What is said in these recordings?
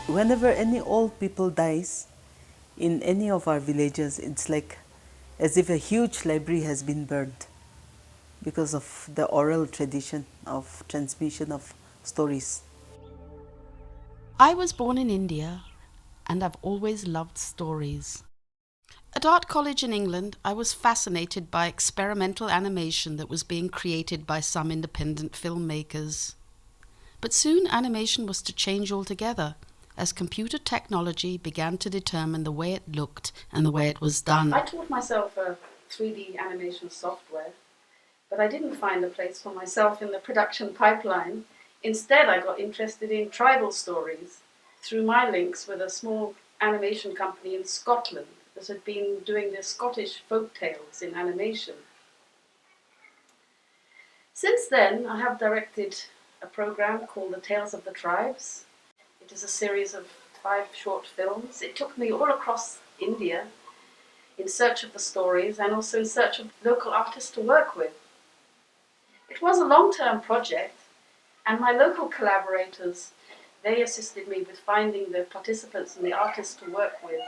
whenever any old people dies in any of our villages, it's like as if a huge library has been burned because of the oral tradition of transmission of stories. I was born in India and I've always loved stories. At art college in England, I was fascinated by experimental animation that was being created by some independent filmmakers. But soon animation was to change altogether as computer technology began to determine the way it looked and the way it was done. I taught myself 3D animation software, but I didn't find a place for myself in the production pipeline. Instead, I got interested in tribal stories through my links with a small animation company in Scotland that had been doing their Scottish folk tales in animation. Since then, I have directed a program called The Tales of the Tribes. It is a series of 5 short films. It took me all across India in search of the stories and also in search of local artists to work with. It was a long-term project, and my local collaborators, they assisted me with finding the participants and the artists to work with.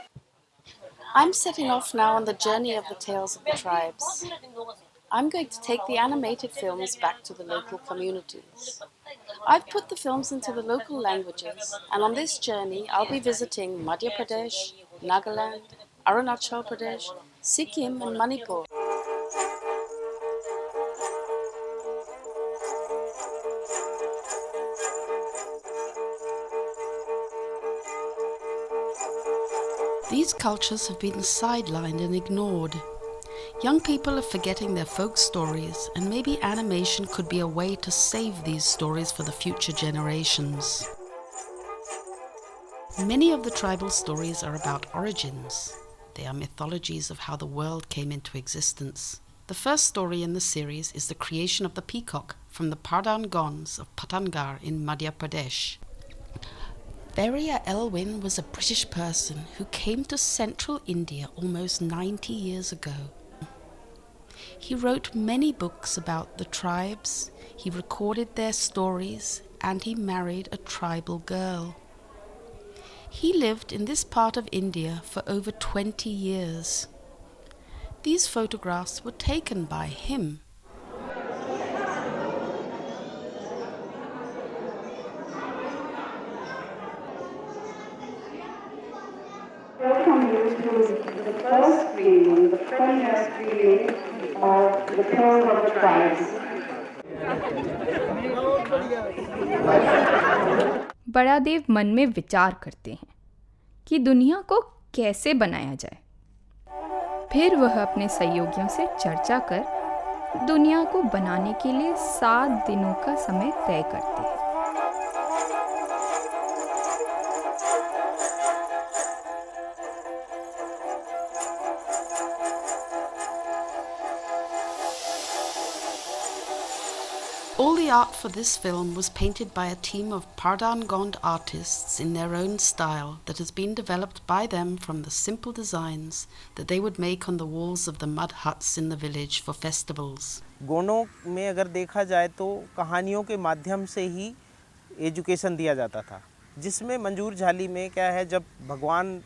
I'm setting off now on the journey of the Tales of the Tribes. I'm going to take the animated films back to the local communities. I've put the films into the local languages, and on this journey I'll be visiting Madhya Pradesh, Nagaland, Arunachal Pradesh, Sikkim and Manipur. These cultures have been sidelined and ignored. Young people are forgetting their folk stories, and maybe animation could be a way to save these stories for the future generations. Many of the tribal stories are about origins. They are mythologies of how the world came into existence. The first story in the series is the creation of the peacock from the Pardhan Gons of Patangarh in Madhya Pradesh. Beria Elwin was a British person who came to central India almost 90 years ago. He wrote many books about the tribes, he recorded their stories, and he married a tribal girl. He lived in this part of India for over 20 years. These photographs were taken by him. Welcome you to the first screening, the premiere screening of The Tales of the Tribes. बड़ा देव मन में विचार करते हैं कि दुनिया को कैसे बनाया जाए। फिर वह अपने सहयोगियों से चर्चा कर दुनिया को बनाने के लिए 7 दिनों का समय तय करते हैं। All the art for this film was painted by a team of Pardhan Gond artists in their own style that has been developed by them from the simple designs that they would make on the walls of the mud huts in the village for festivals. गोंडों में अगर देखा जाए तो कहानियों के माध्यम से ही education दिया जाता था, जिसमें मंजूर झाली में क्या है, जब भगवान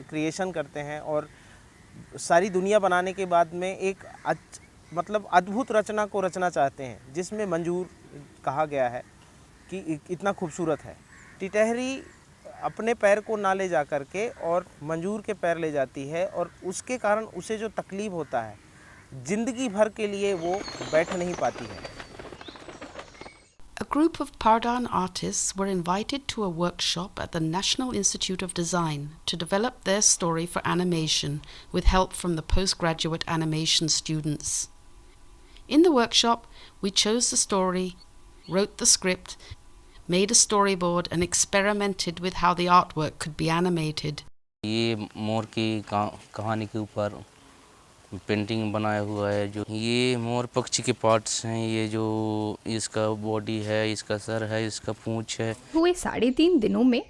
क्रिएशन करते हैं और सारी दुनिया बनाने के बाद में एक मतलब अद्भुत रचना को रचना चाहते हैं, जिसमें मंजूर कहा गया है कि इतना खूबसूरत है। टिटहरी अपने पैर को ना ले जा कर के और मंजूर के पैर ले जाती है, और उसके कारण उसे जो तकलीफ़ होता है, ज़िंदगी भर के लिए वो बैठ नहीं पाती है। A group of Pardhan artists were invited to a workshop at the National Institute of Design to develop their story for animation with help from the postgraduate animation students. In the workshop, we chose the story, wrote the script, made a storyboard and experimented with how the artwork could be animated. ये मोर की कहानी के ऊपर painting बनाया हुआ है। जो ये मोर पक्षी के पार्ट्स हैं, ये जो इसका बॉडी है, इसका सर है, इसका पूंछ है। हुए 3.5 दिनों में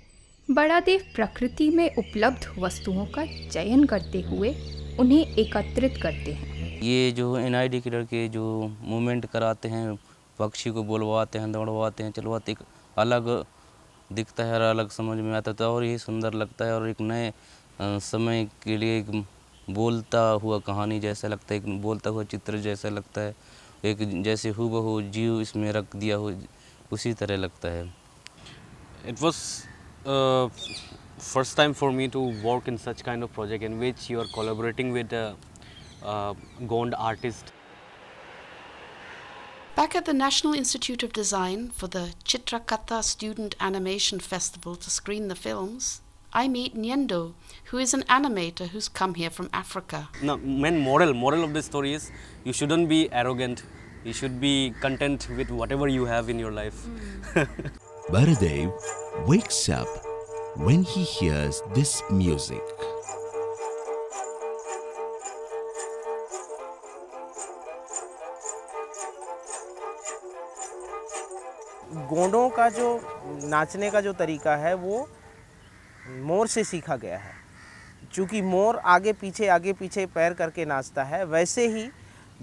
बड़ा देव प्रकृति में उपलब्ध वस्तुओं का चयन करते हुए उन्हें एकत्रित करते हैं। ये जो NID के लड़के जो मूवमेंट कराते हैं, पक्षी को बुलवाते हैं, दौड़वाते हैं, चलवाते, एक अलग दिखता है और अलग समझ में आता है तो और ही सुंदर लगता है और एक नए समय के लिए एक बोलता हुआ कहानी जैसा लगता है, एक बोलता हुआ चित्र जैसा लगता है, एक जैसे हूबहू जीव इसमें रख दिया हो उसी तरह लगता है। It was first time for me to work in such kind of project in which you are collaborating with a Gond artist. Back at the National Institute of Design for the Chitrakatha Student Animation Festival to screen the films, I meet Nyendo, who is an animator who's come here from Africa. Now, main moral of the story is you shouldn't be arrogant. You should be content with whatever you have in your life. Baladev wakes up when he hears this music. गोंडों का जो नाचने का जो तरीका है वो मोर से सीखा गया है। चूँकि मोर आगे पीछे पैर करके नाचता है, वैसे ही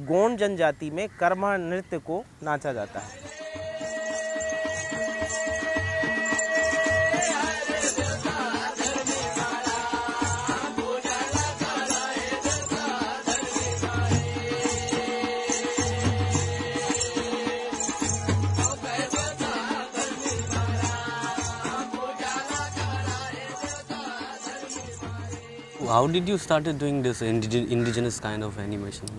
गोंड जनजाति में कर्मा नृत्य को नाचा जाता है। How did you started doing this indigenous kind of animation?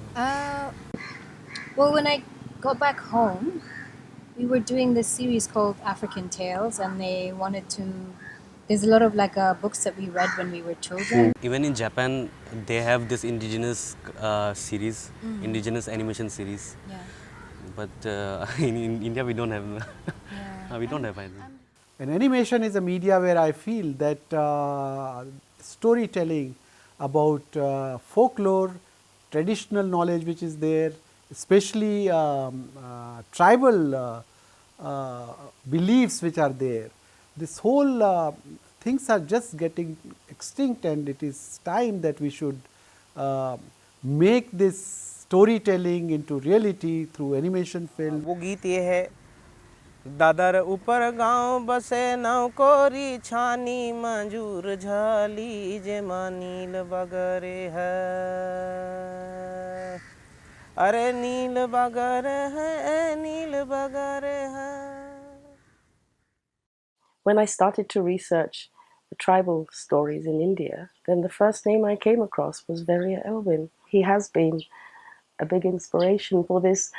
Well, when I got back home, we were doing this series called African Tales, and they wanted to. There's a lot of books that we read when we were children. Even in Japan, they have this indigenous series, indigenous animation series. Yeah. But in India, we don't have. Yeah. We don't have anything. And animation is a media where I feel that storytelling about folklore, traditional knowledge which is there, especially tribal beliefs which are there. This whole things are just getting extinct, and it is time that we should make this storytelling into reality through animation film. वो गीत ये है, दादर ऊपर गांव बसे नाव कोरी छानी मंजूर झाली जे नील बगरे है, अरे नील बगरे है, नील बगरे है। When I started to research the tribal stories in India, then the first name I came across was Verrier Elwin. He has been a big inspiration for this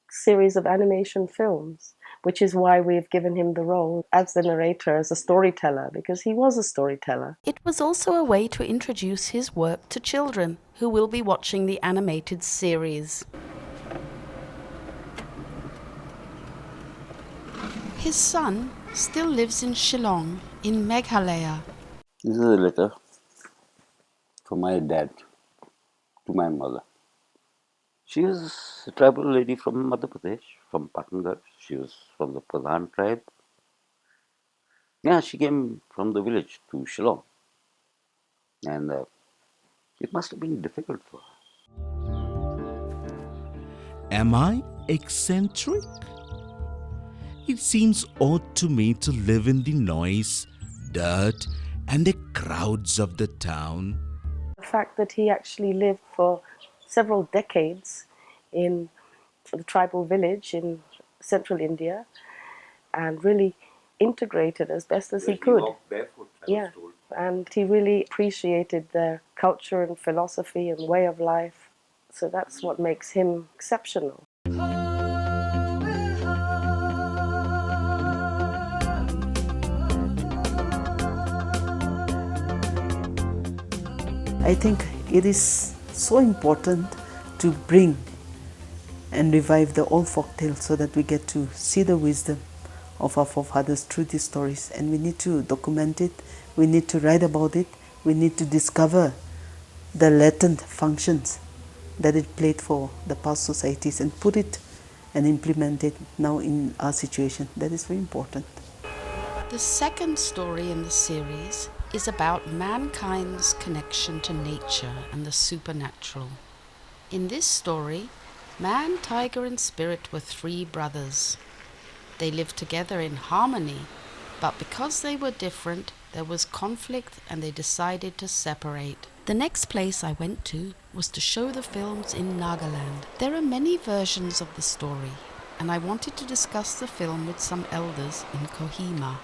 series of animation films, which is why we've given him the role as the narrator, as a storyteller, because he was a storyteller. It was also a way to introduce his work to children who will be watching the animated series. His son still lives in Shillong, in Meghalaya. This is a letter from my dad to my mother. She is a tribal lady from Madhya Pradesh, from Patnagarh. She was from the Pradhan tribe. Yeah, she came from the village to Shillong. And it must have been difficult for her. Am I eccentric? It seems odd to me to live in the noise, dirt, and the crowds of the town. The fact that he actually lived for several decades in the tribal village in central India and really integrated as best as he could. He walked barefoot, yeah, and he really appreciated their culture and philosophy and way of life. So that's what makes him exceptional. I think it is so important to bring and revive the old folk tales so that we get to see the wisdom of our forefathers through these stories, and we need to document it, we need to write about it, we need to discover the latent functions that it played for the past societies and put it and implement it now in our situation. That is very important. The second story in the series is about mankind's connection to nature and the supernatural. In this story, man, tiger and spirit were three brothers. They lived together in harmony, But because they were different, there was conflict and they decided to separate. The next place I went to was to show the films in Nagaland. There are many versions of the story, and I wanted to discuss the film with some elders in Kohima.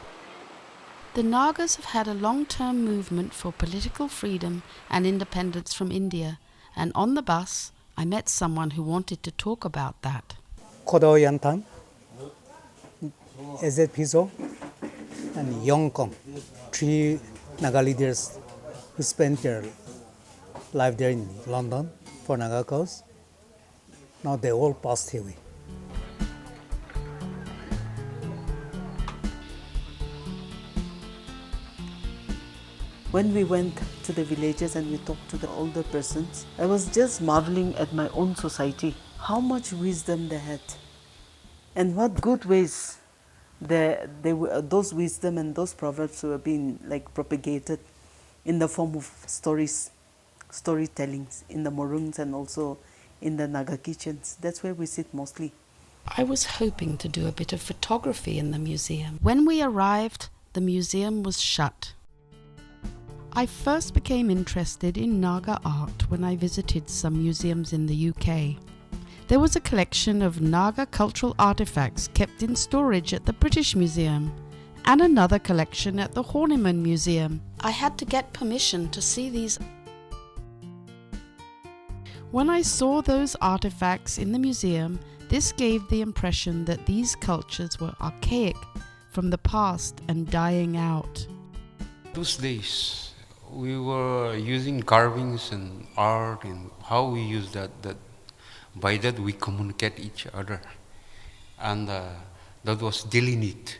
The Nagas have had a long-term movement for political freedom and independence from India, and on the bus I met someone who wanted to talk about that. Kodo Yantan, Ezet Piso, and Yongkong, three Naga leaders who spent their life there in London for Naga cause. Now they all passed away. When we went to the villages and we talked to the older persons, I was just marveling at my own society, how much wisdom they had, and what good ways those wisdom and those proverbs were being propagated in the form of stories, storytellings in the morungs and also in the Naga kitchens. That's where we sit mostly. I was hoping to do a bit of photography in the museum. When we arrived, the museum was shut. I first became interested in Naga art when I visited some museums in the UK. There was a collection of Naga cultural artifacts kept in storage at the British Museum, and another collection at the Horniman Museum. I had to get permission to see these. When I saw those artifacts in the museum, this gave the impression that these cultures were archaic, from the past and dying out. Those days, we were using carvings and art, and how we use that by that we communicate each other, and that was daily need.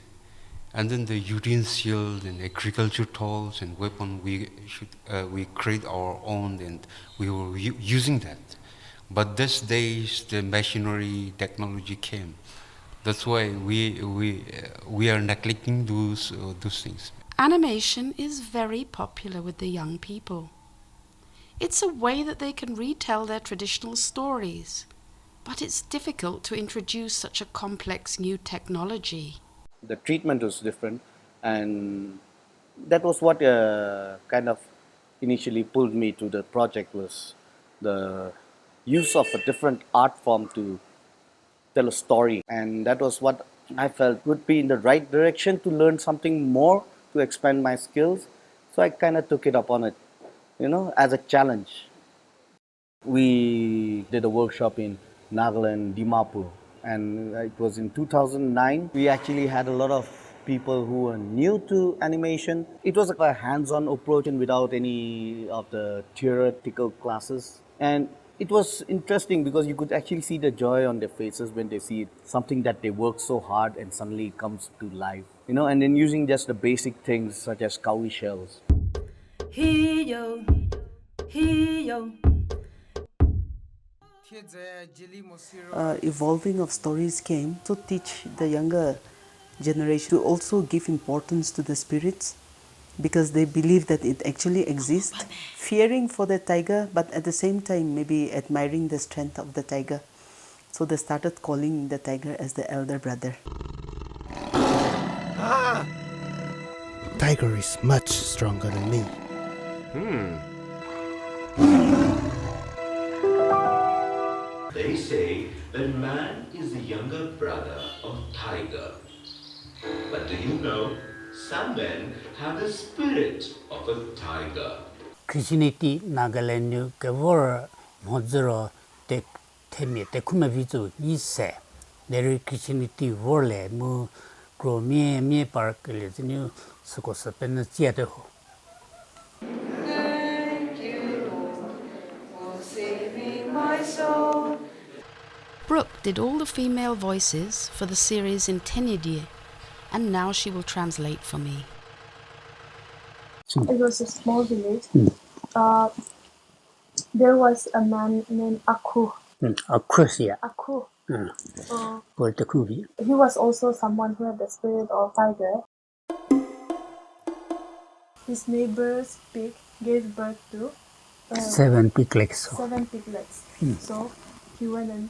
And then the utensils and agriculture tools and weapons, we create our own, and we were using that. But these days the machinery technology came. That's why we are neglecting those things. Animation is very popular with the young people. It's a way that they can retell their traditional stories, but it's difficult to introduce such a complex new technology. The treatment was different, and that was what kind of initially pulled me to the project, was the use of a different art form to tell a story. And that was what I felt would be in the right direction to learn something more, to expand my skills. So I kind of took it upon it, as a challenge. We did a workshop in Nagaland, Dimapur, and it was in 2009. We actually had a lot of people who were new to animation. It was a hands-on approach and without any of the theoretical classes. And it was interesting because you could actually see the joy on their faces when they see something that they worked so hard and suddenly it comes to life. And then using just the basic things such as cowrie shells. Evolving of stories came to teach the younger generation to also give importance to the spirits, because they believe that it actually exists, fearing for the tiger, but at the same time maybe admiring the strength of the tiger. So they started calling the tiger as the elder brother. Tiger is much stronger than me. They say that man is the younger brother of tiger. But do you know, some men have the spirit of a tiger. Christianity Nagaland kevor mozero te temi te kuma vizu ise. There Christianity worle mu grow me park le zinu suko sapen tiate ho. Thank you, Lord, for saving my soul. Brooke did all the female voices for the series in Tenyedir, and now she will translate for me. It was a small village. There was a man named Aku. Aku. He was also someone who had the spirit of tiger. His neighbor's pig gave birth to 7 piglets. 7 piglets. So he went and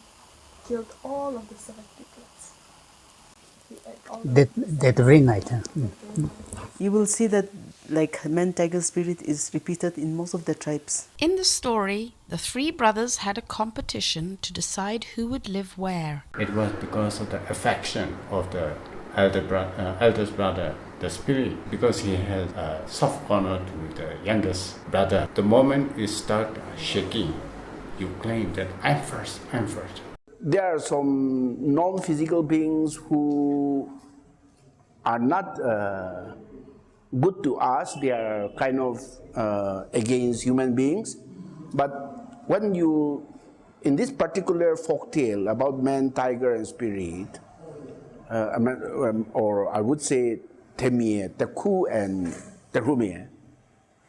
killed all of the 7 piglets. That very night. You will see that like man tiger spirit is repeated in most of the tribes. In the story, the three brothers had a competition to decide who would live where. It was because of the affection of the eldest brother, the spirit, because he had a soft corner to the youngest brother. The moment you start shaking, you claim that I'm first. There are some non-physical beings who are not good to us. They are kind of against human beings. But when you, in this particular folk tale about man, tiger, and spirit, or I would say Temie, Teku, and Terumie,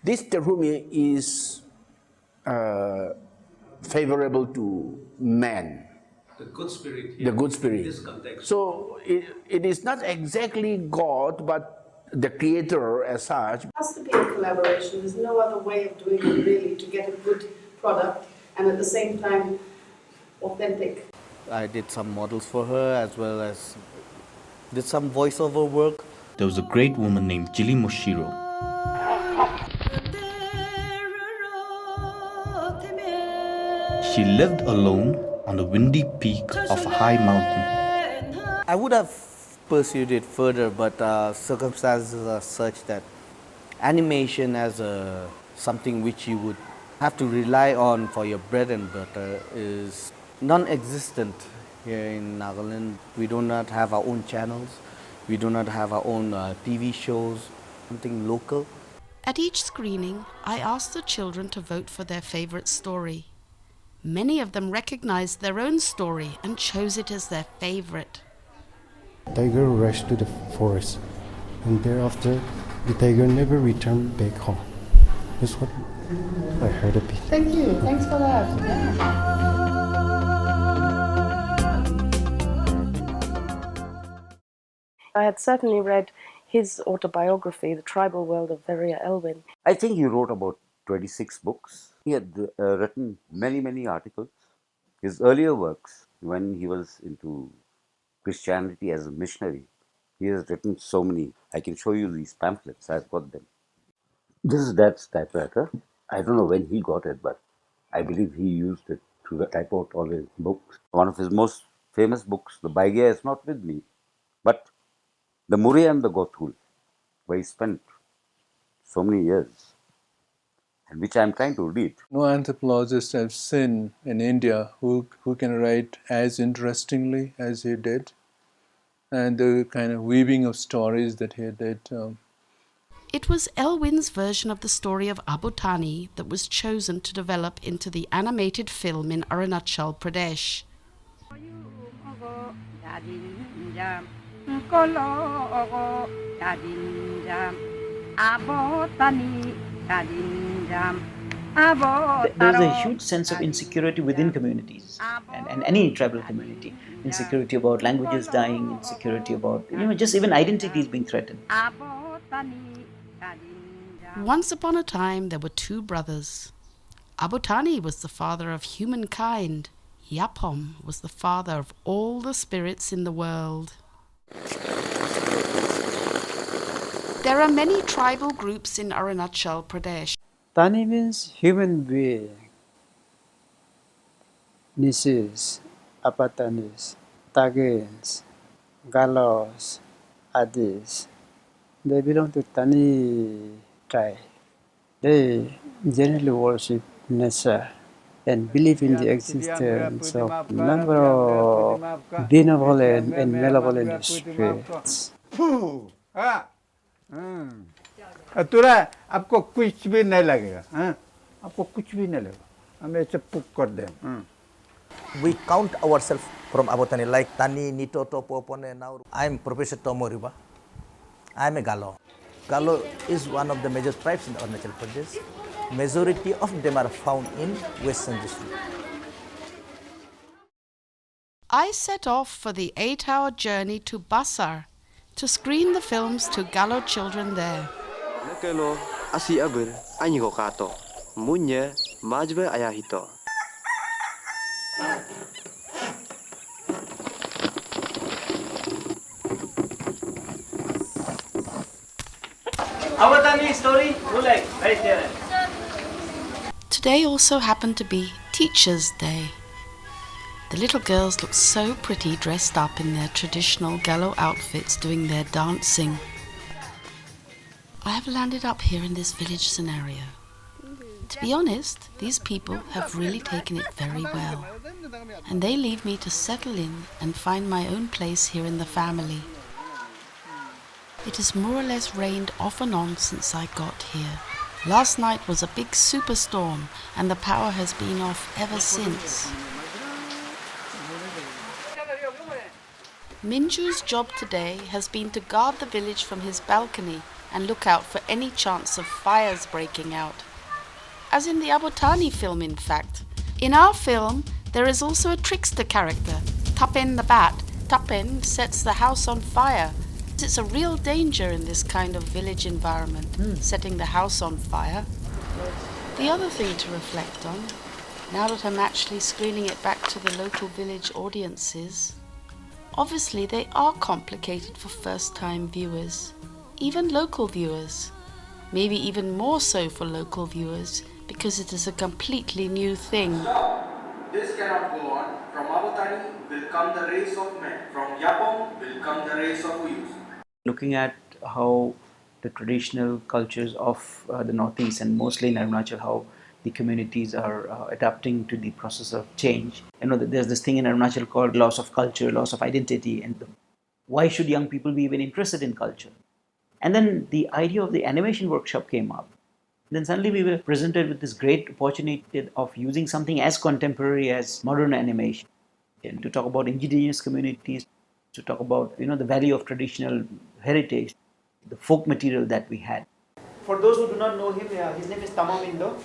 this Terumie is favorable to man. The good spirit. The good spirit. In this context. So it is not exactly God, but the creator as such. It has to be a collaboration. There's no other way of doing it really to get a good product and at the same time authentic. I did some models for her as well as did some voiceover work. There was a great woman named Jili Moshiro. She lived alone on the windy peak of a high mountain. I would have pursued it further, but circumstances are such that animation as something which you would have to rely on for your bread and butter is non-existent here in Nagaland. We do not have our own channels. We do not have our own TV shows, something local. At each screening, I asked the children to vote for their favorite story. Many of them recognized their own story and chose it as their favorite. Tiger rushed to the forest, and thereafter, the tiger never returned back home. That's what I heard a bit. Thank you. Thanks for that. Yeah. I had certainly read his autobiography, The Tribal World of Veria Elwyn. I think he wrote about 26 books. He had written many articles. His earlier works, when he was into Christianity as a missionary, he has written so many. I can show you these pamphlets. I've got them. This is Dad's typewriter. I don't know when he got it, but I believe he used it to type out all his books. One of his most famous books, The Baigya, is not with me, but The Murray and the Gothul, where he spent so many years, and which I am trying to read. No anthropologist I've seen in India who can write as interestingly as he did, and the kind of weaving of stories that he did. It was Elwyn's version of the story of Abutani that was chosen to develop into the animated film in Arunachal Pradesh. There's a huge sense of insecurity within communities, and any tribal community. Insecurity about languages dying, insecurity about, just even identities being threatened. Once upon a time, there were two brothers. Abutani was the father of humankind. Yapom was the father of all the spirits in the world. There are many tribal groups in Arunachal Pradesh. Tani means human being. Nisis, Apatanis, Tagans, Galos, Adis. They belong to Tani tribe. They generally worship nature and believe in the existence of a number of benevolent and malevolent spirits. अतुरा आपको कुछ भी नहीं लगेगा, हाँ? आपको कुछ भी नहीं लगेगा, हम ऐसे पुक कर दें. We count ourselves from Abotani like Tani, Nito, Topo, Pone, now. I am Professor Tomoriba. I am a Galo. Galo is one of the major tribes in Arunachal Pradesh. Majority of them are found in Western district. I set off for the 8-hour journey to Basar to screen the films to Galo children there. Nakelo asi aber anyigo kato munya majbe ayahito. Avatani story, right there. Today also happened to be Teachers' Day. The little girls looked so pretty dressed up in their traditional Gallo outfits doing their dancing. I have landed up here in this village scenario. To be honest, these people have really taken it very well, and they leave me to settle in and find my own place here in the family. It has more or less rained off and on since I got here. Last night was a big superstorm and the power has been off ever since. Minju's job today has been to guard the village from his balcony and look out for any chance of fires breaking out. As in the Abotani film, in fact. In our film, there is also a trickster character, Tapen the Bat. Tapen sets the house on fire. It's a real danger in this kind of village environment, setting the house on fire. The other thing to reflect on, now that I'm actually screening it back to the local village audiences, obviously they are complicated for first-time viewers, even local viewers. Maybe even more so for local viewers, because it is a completely new thing. This cannot go on. From Abotani will come the race of men. From Yapom will come the race of Uyus. Looking at how the traditional cultures of the Northeast and mostly in Arunachal, how the communities are adapting to the process of change. I know that there's this thing in Arunachal called loss of culture, loss of identity, and why should young people be even interested in culture? And then the idea of the animation workshop came up. Then suddenly we were presented with this great opportunity of using something as contemporary as modern animation, and to talk about indigenous communities, to talk about the value of traditional heritage, the folk material that we had. For those who do not know him, his name is Tamamindo.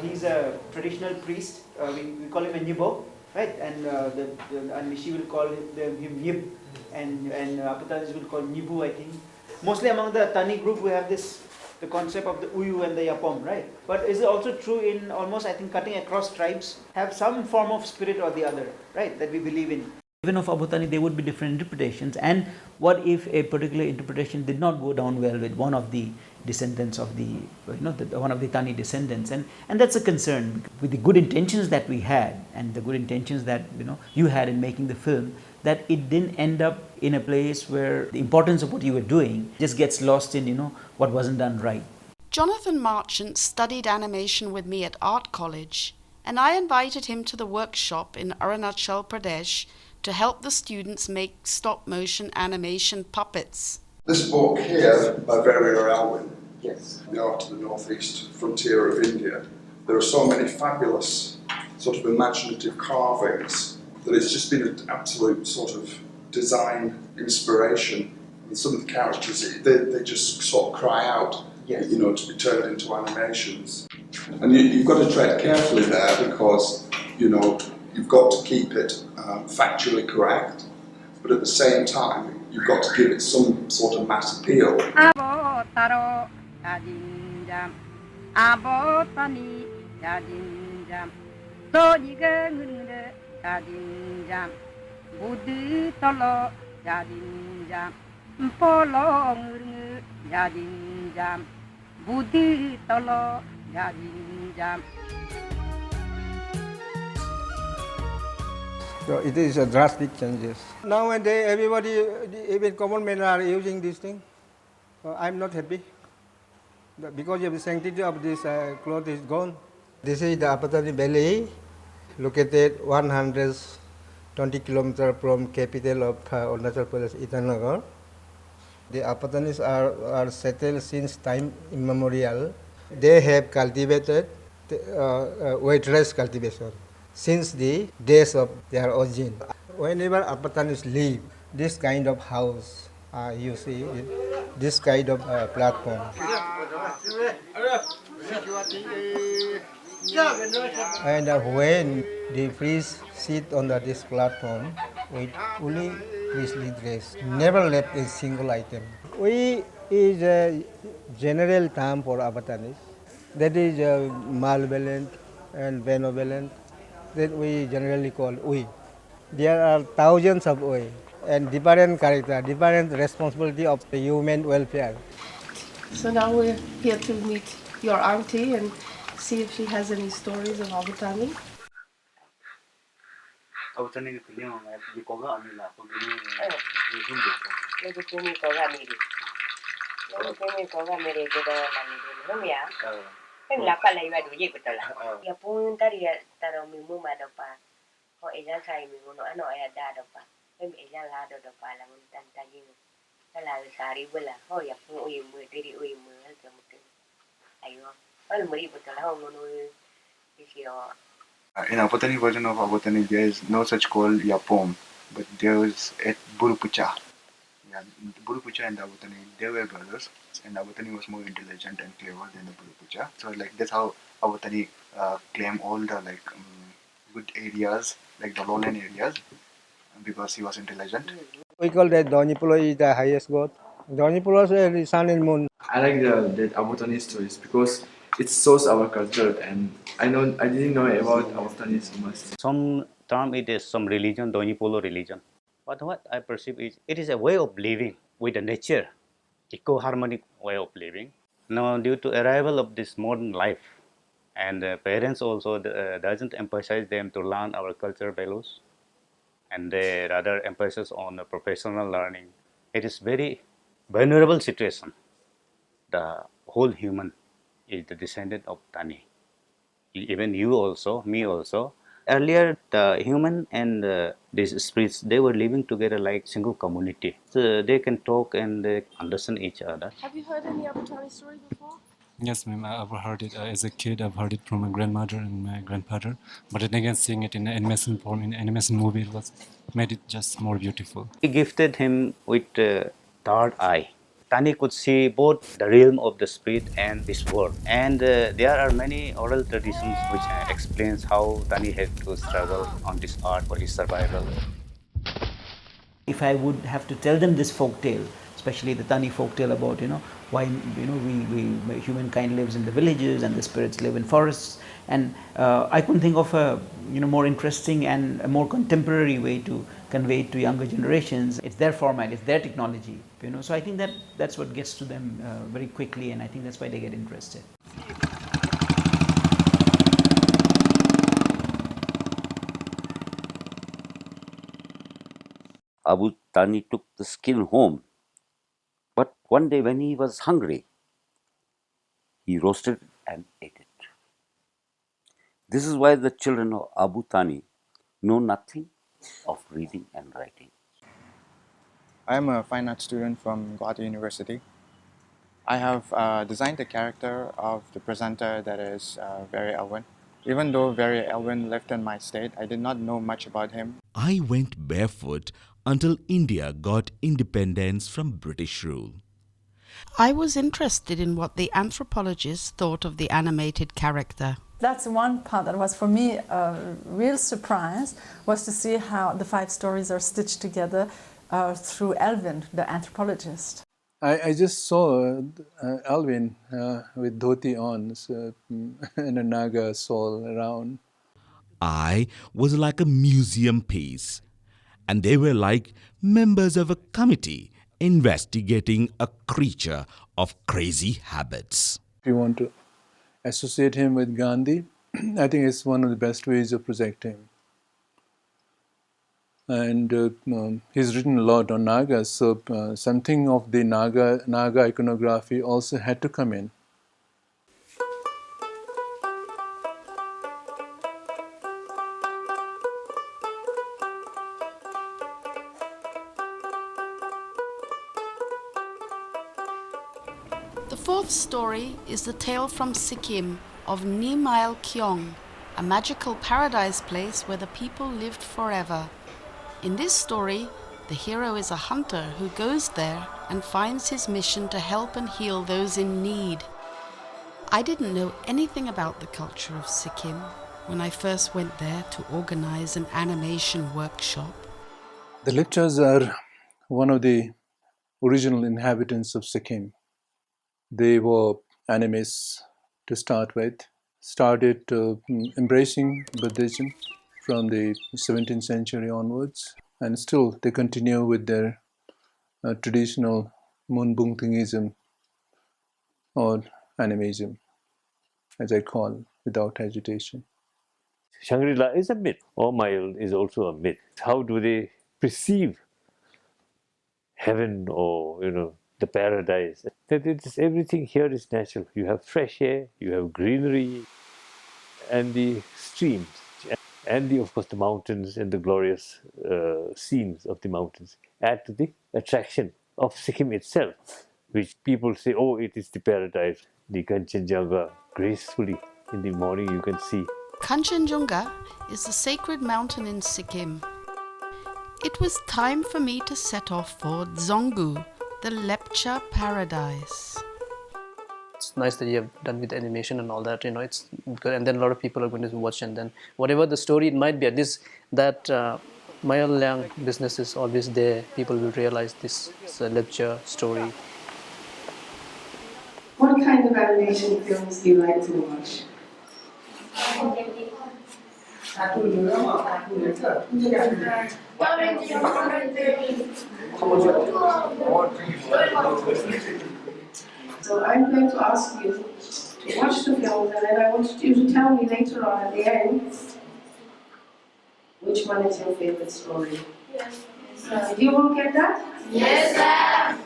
He's a traditional priest. We call him a Nibo, right? And and Mishi will call him Nib, and Apatanis will call Nibu, I think. Mostly among the Tani group, we have the concept of the Uyu and the Yapom, right? But is it also true in almost, I think, cutting across tribes, have some form of spirit or the other, right, that we believe in? Even of Abotani, there would be different interpretations. And what if a particular interpretation did not go down well with one of the descendants of one of the Tani descendants? And that's a concern. With the good intentions that we had and the good intentions that you had in making the film, that it didn't end up in a place where the importance of what you were doing just gets lost in what wasn't done right. Jonathan Marchant studied animation with me at art college, and I invited him to the workshop in Arunachal Pradesh to help the students make stop-motion animation puppets. This book here by Verrier Alwyn, to the northeast frontier of India, there are so many fabulous sort of imaginative carvings that it's just been an absolute sort of design inspiration. And some of the characters, they just sort of cry out, to be turned into animations. And you've got to tread carefully there because, you've got to keep it factually correct, but at the same time, you've got to give it some sort of mass appeal. So it is a drastic changes. Nowadays, everybody, even common men, are using this thing. I'm not happy because of the sanctity of this cloth is gone. This is the Apatani Valley, located 120 kilometers from capital of Arunachal Pradesh, Itanagar. The Apatanis are settled since time immemorial. They have cultivated wet rice cultivation since the days of their origin. Whenever Apatanis live, this kind of house, you see, this kind of platform. And when the priest sit on this platform with fully priestly dress, never left a single item. We is a general term for Apatanis. That is malevolent and benevolent, that we generally call we. There are thousands of we and different character, different responsibility of the human welfare. So now we're here to meet your auntie and see if she has any stories of Abutani. Abutani ni kulia mama ya koga amila kugini Nego kumi koga miri. Nego kumi koga miri kita la miri. Lumia. Em la pala iba duje betul lah. Ya pun tadi ya taruh mimu madopa. Ho eja kai mimu no ano ya da dopa. Em eja la do dopa la mun tan taji. Kala sari bela. Ho ya pun ui mu diri ui mu hal kemudian. Ayo. Hal muri betul lah. Ho ngono isiro. In Abutani version of Abutani, there is no such called Yapom, but there is a Burupucha. Yeah, Burupucha and Abutani, they were brothers, and Abutani was more intelligent and clever than the Burupucha. So like that's how Abutani claimed all the good areas, like the lowland areas, because he was intelligent. We call that Donipulo is the highest god. Donipulo is the sun and moon. I like that Abutani stories because it shows our culture, and I didn't know about Abutani so much. Some term it is some religion, Donipolo religion. But what I perceive is it is a way of living with the nature, eco-harmonic way of living. Now, due to arrival of this modern life, and parents also doesn't emphasize them to learn our culture values, and they rather emphasize on the professional learning. It is very vulnerable situation. The whole human is the descendant of Tani. Even you also, me also. Earlier, the human and these spirits, they were living together like single community. So they can talk and they understand each other. Have you heard any Abutani stories before? Yes, ma'am. I've heard it as a kid. I've heard it from my grandmother and my grandfather. But then again, seeing it in animation form, in animation movie, it was made it just more beautiful. We gifted him with third eye. Tani could see both the realm of the spirit and this world. And there are many oral traditions which explains how Tani had to struggle on this earth for his survival. If I would have to tell them this folk tale, especially the Tani folk tale about why we humankind lives in the villages and the spirits live in forests, and I couldn't think of a more interesting and a more contemporary way to convey it to younger generations. It's their format, it's their technology, so I think that's what gets to them very quickly, and I think that's why they get interested. Abu Tani took the skin home, but one day when he was hungry, he roasted it and ate it. This is why the children of Abu Tani know nothing of reading and writing. I am a fine art student from Guwahati University. I have designed the character of the presenter that is Very Elwin. Even though Very Elwin lived in my state, I did not know much about him. I went barefoot until India got independence from British rule. I was interested in what the anthropologists thought of the animated character. That's one part that was for me a real surprise, was to see how the 5 stories are stitched together through Elwin, the anthropologist. I just saw Alvin with dhoti on, and a Naga soul around. I was like a museum piece, and they were like members of a committee investigating a creature of crazy habits. If you want to associate him with Gandhi, I think it's one of the best ways of projecting. And he's written a lot on Nagas, so something of the Naga iconography also had to come in. The 4th story is the tale from Sikkim of Nimail Kyong, a magical paradise place where the people lived forever. In this story, the hero is a hunter who goes there and finds his mission to help and heal those in need. I didn't know anything about the culture of Sikkim when I first went there to organize an animation workshop. The Lipchas are one of the original inhabitants of Sikkim. They were animists to start with, started embracing Buddhism from the 17th century onwards, and still they continue with their traditional Munbungtingism or animism, as I call, without hesitation. Shangri-La is a myth, or Mayal is also a myth. How do they perceive heaven or, the paradise? That everything here is natural. You have fresh air, you have greenery, and the streams, and of course the mountains and the glorious scenes of the mountains add to the attraction of Sikkim itself, which people say, oh, it is the paradise. The Kanchenjunga, gracefully in the morning you can see. Kanchenjunga is the sacred mountain in Sikkim. It was time for me to set off for Dzonggu, the Lepcha paradise. It's nice that you have done with animation and all that, it's good, and then a lot of people are going to watch, and then whatever the story it might be, at least that Maya Liang business is always there. People will realize this is a Lepcha story. What kind of animation films do you like to watch? So I'm going to ask you to watch the films, and then I want you to tell me later on at the end which one is your favorite story. Yes. Did you all get that? Yes, sir.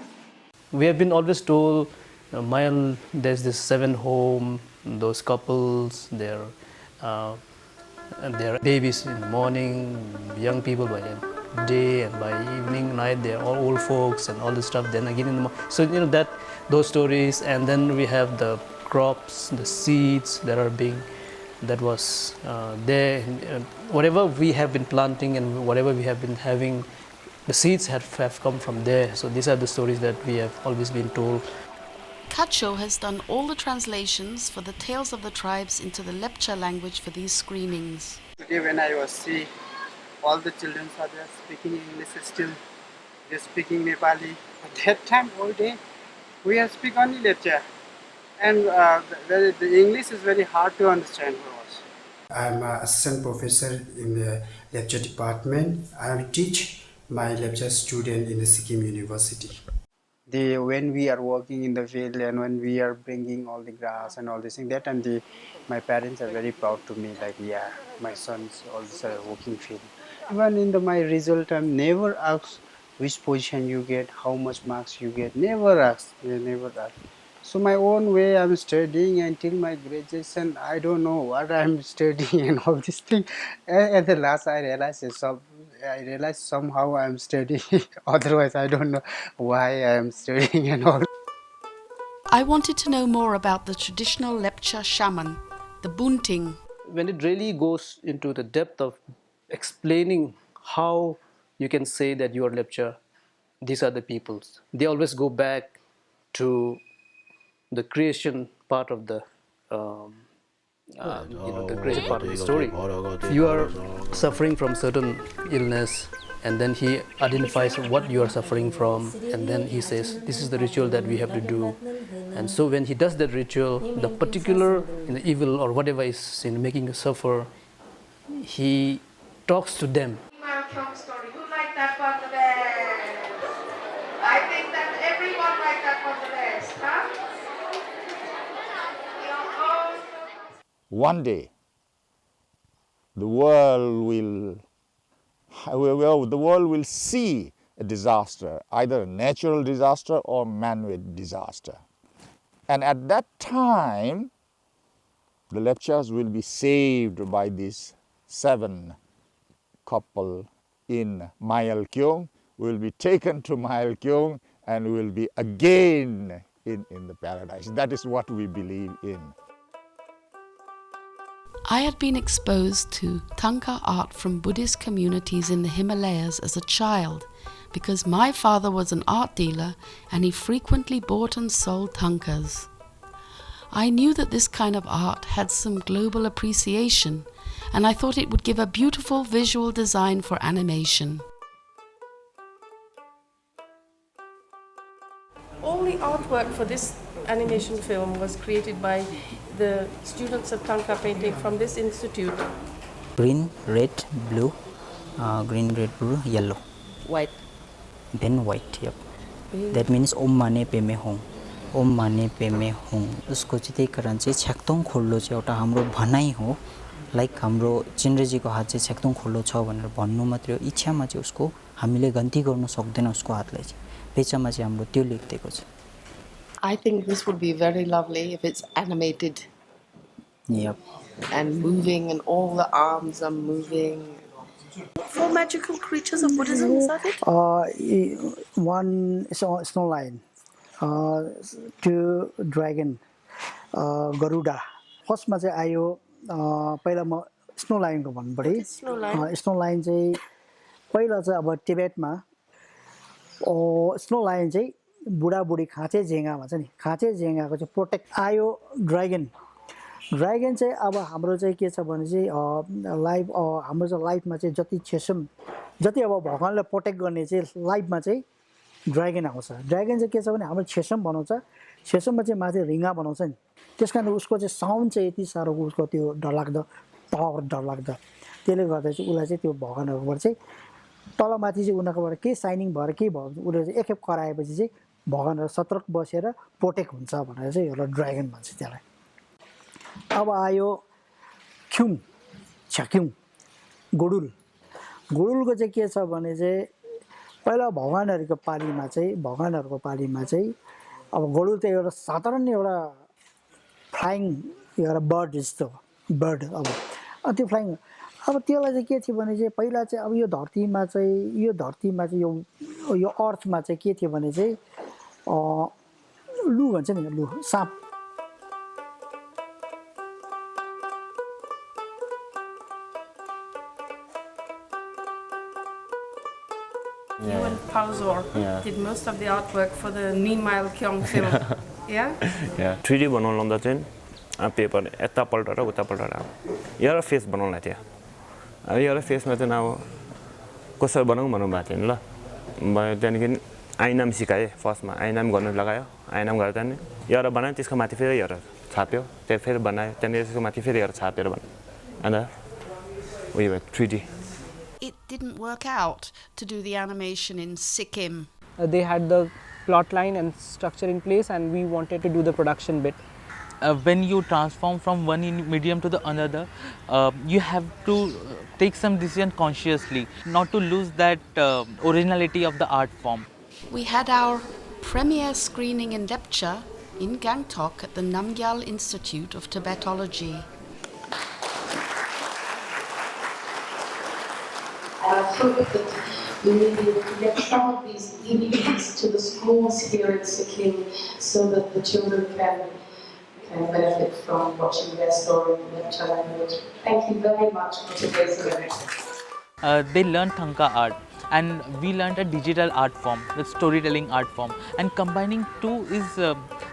We have been always told, Mayal, there's this 7 home, those couples, they're babies in the morning, young people by day, and by evening, night, they're all old folks and all this stuff. Then again in the morning. So, that those stories, and then we have the crops, the seeds that was there. Whatever we have been planting and whatever we have been having, the seeds have come from there. So these are the stories that we have always been told. Kacho has done all the translations for the Tales of the Tribes into the Lepcha language for these screenings. Today when I was see all the children are there speaking English, still they're speaking Nepali. At that time all day we have speak only Lepcha, and the English is very hard to understand for us. I'm an assistant professor in the Lepcha department. I teach my Lepcha student in the Sikkim University. When we are working in the field and when we are bringing all the grass and all this thing, that time my parents are very proud to me, like, yeah, my sons also are working field. Even in my result, I'm never asked which position you get, how much marks you get, never asked. So my own way I'm studying until my graduation. I don't know what I'm studying and all these things. At the last I realized somehow I'm studying. Otherwise I don't know why I'm studying and all. I wanted to know more about the traditional Lepcha shaman, the Bunting. When it really goes into the depth of explaining how you can say that you are Lepcha, these are the peoples. They always go back to the creation part of the the creation part of the story. You are suffering from certain illness, and then he identifies what you are suffering from, and then he says, this is the ritual that we have to do. And so when he does that ritual, the particular evil or whatever is making you suffer, he talks to them. Story. Who liked that one the best? I think that everyone liked that one the best, huh? One day, the world will see a disaster, either a natural disaster or man-made disaster. And at that time, the Lepchas will be saved by this 7 couple in Mayal Kyung, will be taken to Mayal Kyung and will be again in the paradise. That is what we believe in. I had been exposed to Thangka art from Buddhist communities in the Himalayas as a child because my father was an art dealer and he frequently bought and sold Thangkas. I knew that this kind of art had some global appreciation, and I thought it would give a beautiful visual design for animation. All the artwork for this animation film was created by the students of Thangka painting from this institute. Green, red, blue, green, red, blue, yellow. White. Then white, yep. That means Om Mane Padme Hum. ओम माने पेमे हुँ उसको चाहिँ त्यही कारण चाहिँ छ्याक्तोङ खोल्लो चाहिँ एउटा हाम्रो भनाइ हो लाइक हाम्रो चिन्ड्रेजीको हात चाहिँ छ्याक्तोङ खोल्लो छ भनेर भन्नु मात्रै हो इच्छामा चाहिँ उसको हामीले गन्ती गर्न सक्दैन उसको हातलाई चाहिँ पेचामा चाहिँ हाम्रो त्यो लेखिदिएको छ I think this would be very lovely if it's animated Yep. and moving and all the arms are moving. 4 magical creatures of Buddhism, is that it? One snow lion, 2 dragon, Garuda. फर्स्टमा चाहिँ आयो पहिला म snow लायनको भन्नु पऱ्यो snow lion चाहिँ पहिला चाहिँ अब टिबेटमा स्नो लायन चाहिँ बुढाबुढी खाँचे झेङ्गा भन्छ नि खाँचे झेङ्गाको चाहिँ प्रोटेक्ट आयो ड्रागन चाहिँ अब हाम्रो चाहिँ के छ भने चाहिँ लाइफ हाम्रो चाहिँ लाइफमा चाहिँ जति छेसम जति अब भगवानलाई प्रोटेक्ट गर्ने चाहिँ लाइफमा चाहिँ ड्रागन आउँछ ड्रागन चाहिँ के छ भने हाम्रो छेसम बनाउँछ छेसममा चाहिँ माथि रिङ्गा बनाउँछ नि त्यस कारण उसको चाहिँ साउन्ड चाहिँ यति साह्रो उसको त्यो डरलाग्दो पावर डरलाग्दो त्यसले गर्दा चाहिँ उसलाई चाहिँ त्यो भगवानहरूबाट चाहिँ तलमाथि चाहिँ उनीहरूकोबाट के साइनिङ भएर के भयो उसले चाहिँ एकखेप कराएपछि चाहिँ भगवानहरू सतर्क बसेर प्रोटेक्ट हुन्छ भनेर चाहिँ एउटा ड्रागन भन्छ त्यसलाई अब आयो ख्युङ छ्याक्युङ गुडुलको चाहिँ के छ भने चाहिँ पहिला भगवानहरूको पालीमा चाहिँ अब गरुड त एउटा साधारण एउटा फ्लाइङ एउटा बर्ड जस्तो बर्ड अब त्यो फ्लाइङ अब त्यसलाई चाहिँ के थियो भने चाहिँ पहिला चाहिँ अब यो धरतीमा चाहिँ यो अर्थमा चाहिँ के थियो भने चाहिँ लु भन्छ नि लु साँप You and Pauzor did most of the artwork for the Nimile Kyong film. Yeah? Yeah. 3D बनाउन लाउँदा चाहिँ पेपर यता पल्टेर उता पल्टेर एउटा फेस बनाउनलाई थियो अब एउटा फेसमा चाहिँ अब कसरी बनाउँ भन्नु भएको थियो नि ल भयो त्यहाँदेखि आइनाम सिकाएँ फर्स्टमा आइनाम गर्नु लगायो आइनाम गरेर त्यहाँदेखि एउटा बनायो त्यसको माथि फेरि एउटा छाप्यो त्यहाँ फेरि बनायो त्यहाँदेखि त्यसको माथि फेरि एउटा छापेर बनायो अन्त उयो भयो 3D. It didn't work out to do the animation in Sikkim. They had the plot line and structure in place and we wanted to do the production bit. When you transform from one medium to the another, you have to take some decision consciously, not to lose that originality of the art form. We had our premiere screening in Lepcha in Gangtok at the Namgyal Institute of Tibetology. I hope that we will get some of these DVDs to the schools here in Sikkim so that the children can benefit from watching their story in their language. Thank you very much for today's event. They learned Thangka art and we learned a digital art form, the storytelling art form, and combining two is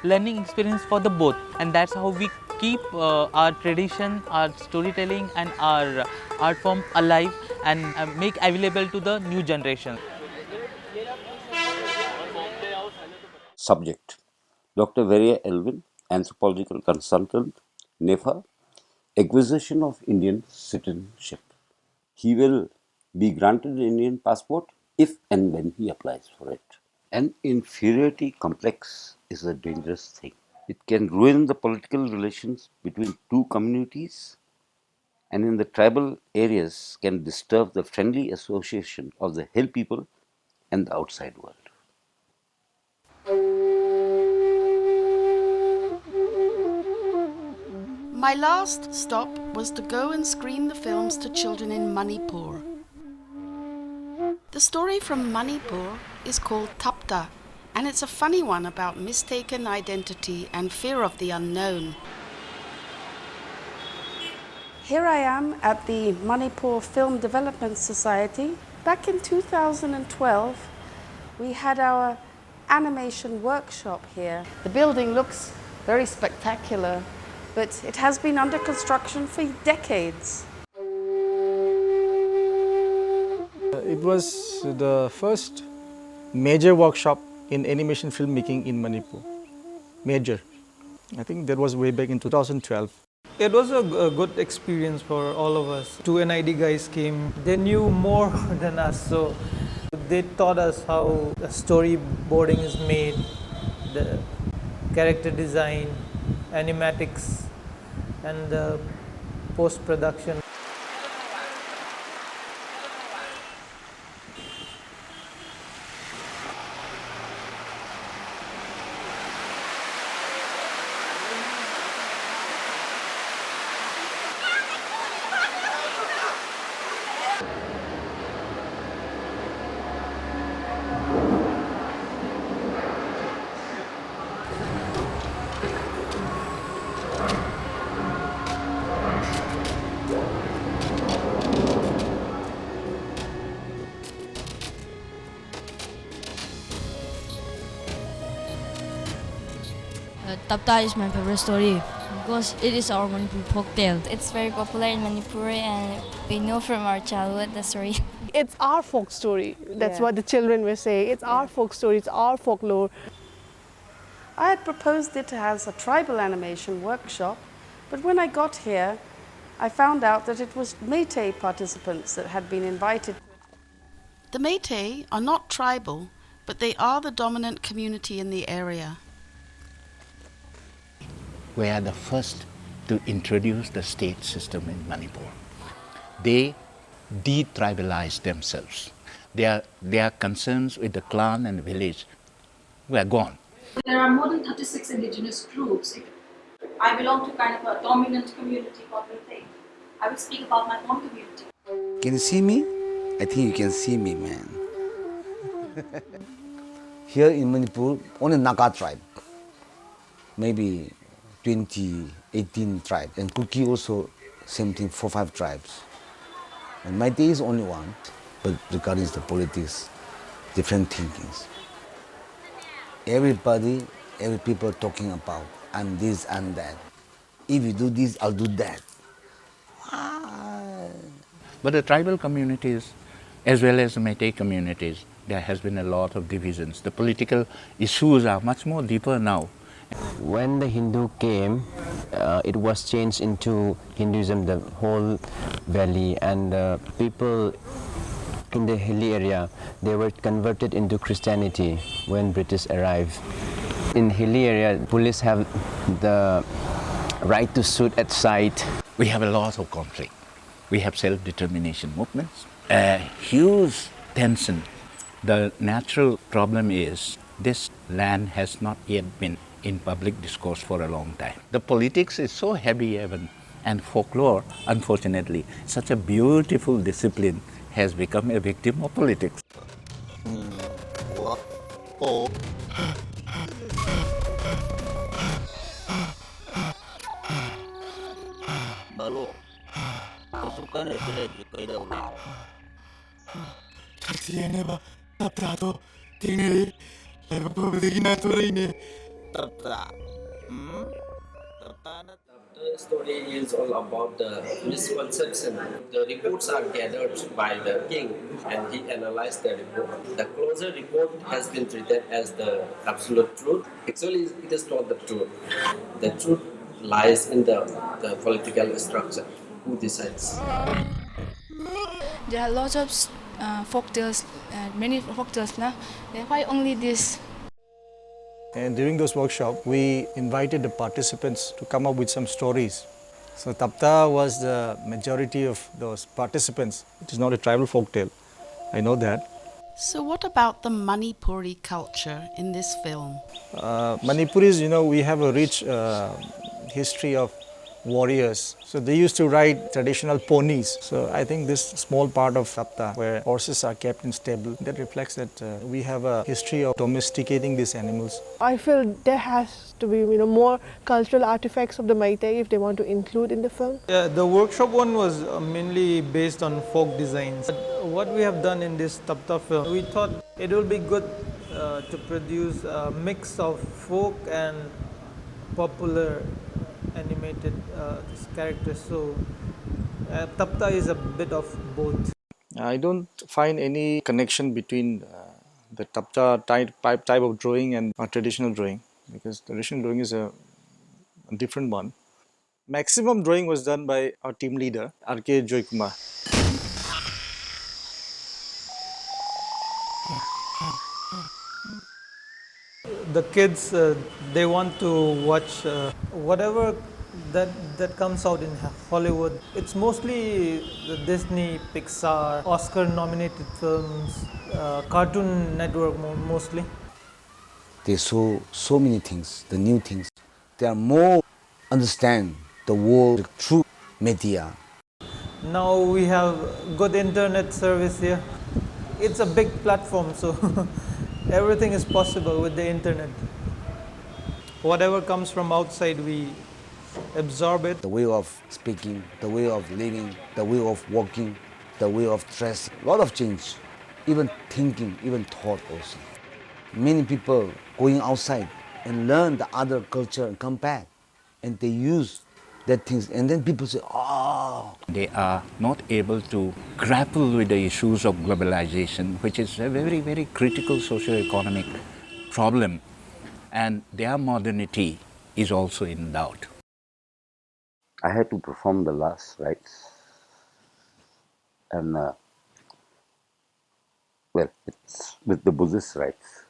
learning experience for the both, and that's how we keep our tradition, our storytelling and our art form alive and make available to the new generation. Subject: Dr. Veria Elvin, anthropological consultant, NEFA, acquisition of Indian citizenship. He will be granted an Indian passport if and when he applies for it. An inferiority complex is a dangerous thing. It can ruin the political relations between two communities, and in the tribal areas can disturb the friendly association of the hill people and the outside world. My last stop was to go and screen the films to children in Manipur. The story from Manipur is called Tapta, and it's a funny one about mistaken identity and fear of the unknown. Here I am at the Manipur Film Development Society. Back in 2012, we had our animation workshop here. The building looks very spectacular, but it has been under construction for decades. It was the first major workshop in animation filmmaking in Manipur. Major. I think that was way back in 2012. It was a good experience for all of us. Two NID guys came. They knew more than us, so they taught us how storyboarding is made, character design, animatics, and post-production. Tapta is my favorite story because it is our Manipur folk tale. It's very popular in Manipur and we know from our childhood the story. It's our folk story. That's what the children were saying. It's our folk story, it's our folklore. I had proposed it as a tribal animation workshop, but when I got here, I found out that it was Métis participants that had been invited. The Métis are not tribal, but they are the dominant community in the area. We are the first to introduce the state system in Manipur. They detribalized themselves. Their concerns with the clan and village were gone. There are more than 36 indigenous groups. I belong to kind of a dominant community called Métis. I will speak about my own community. Can you see me? I think you can see me, man. Here in Manipur, only Naga tribe. Maybe 20, 18 tribes. And Kuki also, same thing, 4-5 tribes. And Métis is only one. But regarding the politics, different thinkings. Every people talking about, I'm this and that. If you do this, I'll do that. But the tribal communities, as well as the Métis communities, there has been a lot of divisions. The political issues are much more deeper now. When the Hindu came, it was changed into Hinduism, the whole valley, and people in the hilly area, they were converted into Christianity when British arrived. In hilly area, police have the right to shoot at sight. We have a lot of conflict. We have self-determination movements, a huge tension. The natural problem is this land has not yet been in public discourse for a long time. The politics is so heavy even, and folklore, unfortunately, such a beautiful discipline, has become a victim of politics. The story is all about the misconception. The reports are gathered by the king and he analyzed the report. The closer report has been treated as the absolute truth. Actually, it is not the truth. The truth lies in the political structure. Who decides? There are lots of folk tales, many folk tales now. Why only this? And during those workshops, we invited the participants to come up with some stories. So Tapta was the majority of those participants. It is not a tribal folktale. I know that. So what about the Manipuri culture in this film? Manipuris, we have a rich history of warriors. So they used to ride traditional ponies. So I think this small part of Tapta, where horses are kept in stable, that reflects that we have a history of domesticating these animals. I feel there has to be more cultural artifacts of the Métis if they want to include in the film. Yeah, the workshop one was mainly based on folk designs. But what we have done in this Tapta film, we thought it will be good to produce a mix of folk and popular animated characters. So Tapta is a bit of both. I don't find any connection between the Tapta type of drawing and traditional drawing, because traditional drawing is a different one. Maximum drawing was done by our team leader, R.K. Joykumar. The kids, they want to watch whatever that comes out in Hollywood. It's mostly the Disney, Pixar, Oscar-nominated films, Cartoon Network mostly. They show so many things, the new things. They are more understand the world through media. Now we have good internet service here. It's a big platform, so everything is possible with the internet. Whatever comes from outside, we absorb it. The way of speaking, the way of living, the way of walking, the way of dressing. A lot of change, even thinking, even thought also. Many people going outside and learn the other culture and come back and they use that things and then people say, oh. They are not able to grapple with the issues of globalization, which is a very, very critical socio-economic problem, and their modernity is also in doubt. I had to perform the last rites, and well, it's with the Buddhist rites,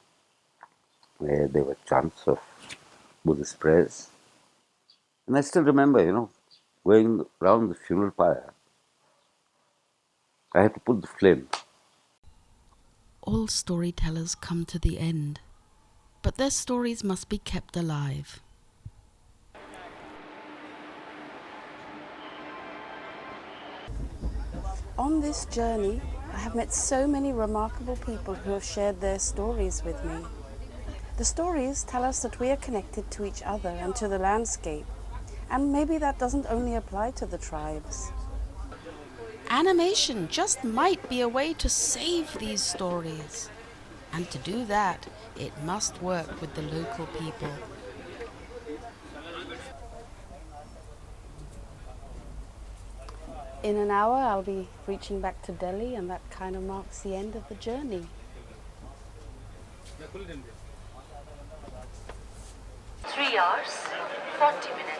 where there were chants of Buddhist prayers. And I still remember, going around the funeral pyre, I had to put the flame. All storytellers come to the end, but their stories must be kept alive. On this journey, I have met so many remarkable people who have shared their stories with me. The stories tell us that we are connected to each other and to the landscape, and maybe that doesn't only apply to the tribes. Animation just might be a way to save these stories. And to do that, it must work with the local people. In an hour, I'll be reaching back to Delhi, and that kind of marks the end of the journey. 3 hours, 40 minutes.